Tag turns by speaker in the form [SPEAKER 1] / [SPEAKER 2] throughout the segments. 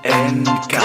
[SPEAKER 1] L-I-N-K.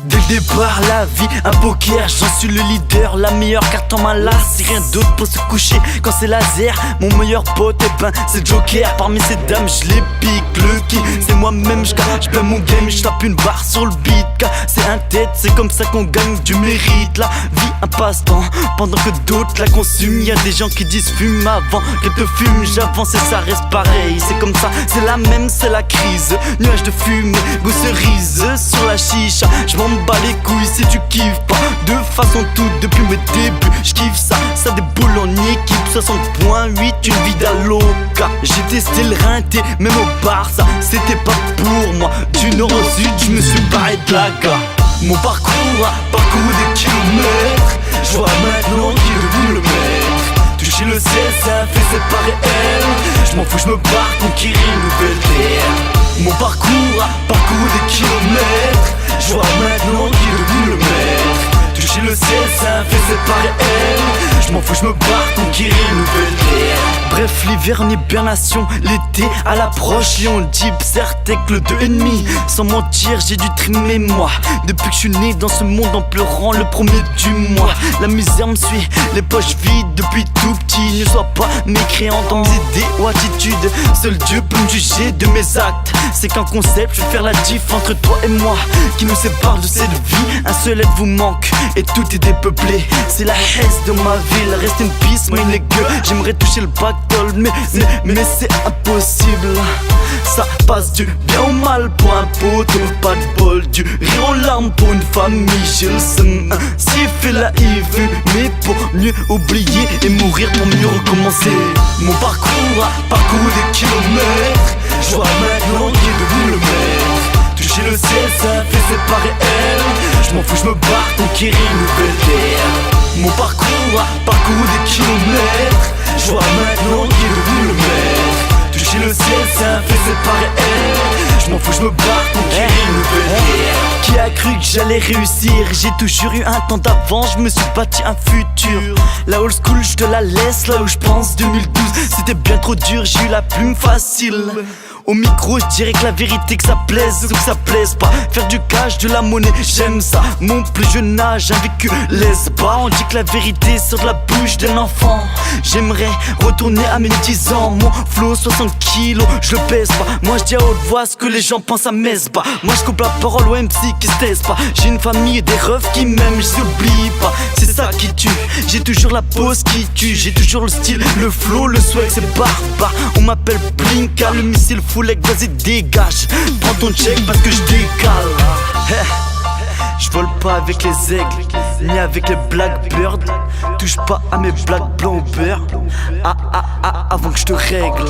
[SPEAKER 1] Dès le départ, la vie, un poker, j'en suis le leader, la meilleure carte en main là, c'est rien d'autre pour se coucher. Quand c'est laser, mon meilleur pote, eh ben c'est le Joker. Parmi ces dames, je les pique, le king, c'est moi-même, je paie mon game, je tape une barre sur le beat. Car c'est un tête, c'est comme ça qu'on gagne du mérite. La vie, un passe-temps, pendant que d'autres la consument. Y'a des gens qui disent fume avant que te fume, j'avance et ça reste pareil. C'est comme ça, c'est la même, c'est la crise. Nuage de fumée, goût cerise sur la chicha, je m'en bats les couilles si tu kiffes pas. De façon toute depuis mes débuts, j'kiffe ça, ça déboule en équipe. 60.8, une vida loca. J'ai testé le rinté, même au Barça, c'était pas pour moi. Du nord au sud, je me suis barré de la gare. Mon parcours a parcouru des kilomètres, je vois maintenant qui est devenu le maître. Toucher le ciel, ça fait séparer elle. Je m'en fous, je me barre, conquérir une nouvelle terre. Mon parcours a parcouru des kilomètres, je vois maintenant qui est devenu le maître. Toucher le ciel, ça fait séparer elle. Je m'en fous, je me barre, conquérir une nouvelle terre. Bref, l'hiver en hibernation, l'été à l'approche, Léon Deep, Certec, le 2,5. Sans mentir, j'ai dû trimer moi. Depuis que je suis né dans ce monde en pleurant le premier du mois. La misère me suit, les poches vides depuis tout petit. Ne sois pas mécréant dans mes idées ou attitudes. Seul Dieu peut me juger de mes actes. C'est qu'un concept, je vais faire la diff entre toi et moi, qui nous sépare de cette vie. Un seul être vous manque et tout est dépeuplé. C'est la haisse de ma ville, reste une piste, moi une gueule. J'aimerais toucher le pactole, mais c'est impossible. Ça passe du bien au mal pour un poteau, pas de bol, du rire aux larmes pour une famille. J'ai le seum, si fait la IV, mais pour mieux oublier et mourir pour mieux recommencer. Mon parcours a parcouru des kilomètres, je vois maintenant qui est devenu le maître. Toucher le ciel, ça fait séparer elle. Je m'en fous, je me barre, conquérir une nouvelle terre. Mon parcours a parcouru des kilomètres, je vois maintenant qui est devenu le maître. Toucher le ciel, ça fait séparer elle. Je m'en fous, je me barre, conquérir une nouvelle terre. Qui a cru que j'allais réussir? J'ai toujours eu un temps d'avance, je me suis bâti un futur. La old school, je te la laisse là où je pense 2012. C'était bien trop dur, j'ai eu la plume facile. Au micro, je dirais que la vérité, que ça plaise ou que ça plaise pas. Faire du cash, de la monnaie, j'aime ça. Mon plus jeune âge, un vécu laisse pas. On dit que la vérité sort de la bouche d'un enfant. J'aimerais retourner à mes 10 ans. Mon flow 60 kilos, je le pèse pas. Moi je dis à haute voix ce que les gens pensent à Mesba. Moi je coupe la parole au MC qui se taise pas. J'ai une famille et des refs qui m'aiment, je s'oublie pas. C'est ça qui tue, j'ai toujours la pose qui tue. J'ai toujours le style, le flow, le swag, c'est barbare. On m'appelle Blinka, le missile foulec, vas-y dégage. Prends ton check parce que je décale. Je vole pas avec les aigles, ni avec les blackbirds. Touche pas à mes black blancs au beurre. Avant que je te règle.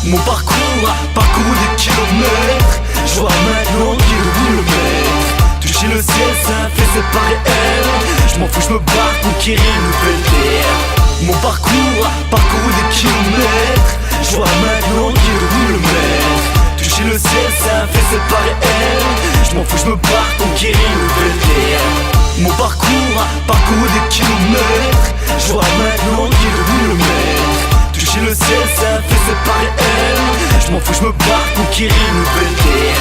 [SPEAKER 1] Mon parcours a parcouru des kilomètres, je vois maintenant qui est devenu le maître. Toucher le ciel, ça fait séparer elle. Je m'en fous, je me barre, conquérir une nouvelle terre. Mon parcours a parcouru des kilomètres, je vois maintenant qui est devenu le maître. Toucher le ciel, ça fait séparer elle. Je m'en fous, je me barre, conquérir une nouvelle terre. Mon parcours a parcouru des kilomètres, je vois maintenant qui est devenu le maître. Toucher le ciel, ça fait séparer elle. Je m'en fous, je me barre, conquérir une nouvelle terre.